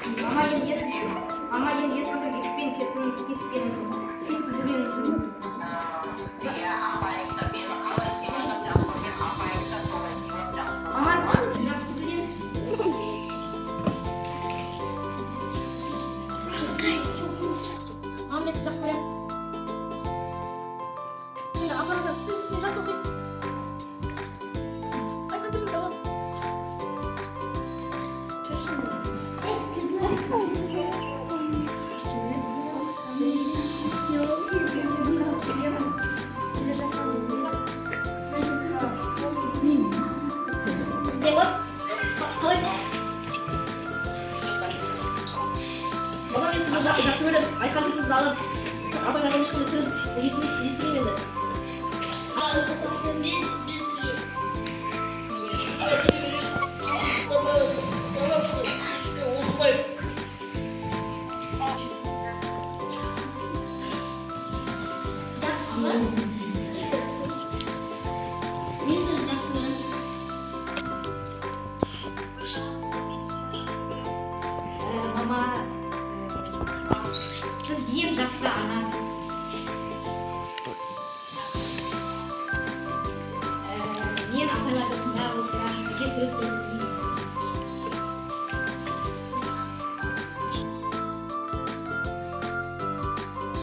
Mama енді ешқашан испен кеспейміз. Ит күлдіргеніміз. Iya, apa yang terbiasa kalau istilah sedang punya apa yang terbiasa istilah sedang. Mama жақсы көрем. Мама мен сізді жақсы көрем. Енді апарады, сіз жақсы оқиды. Айтқанымды алып. Бала мен сізді жақсы көрем. Айтқаныңызды алып. Апайлардан ешқандай сөз естімеймін енді. Жақсы ма? Мен сізді жақсы көрем. Мама, сіз ең жақсы анасыз. Мен апайларды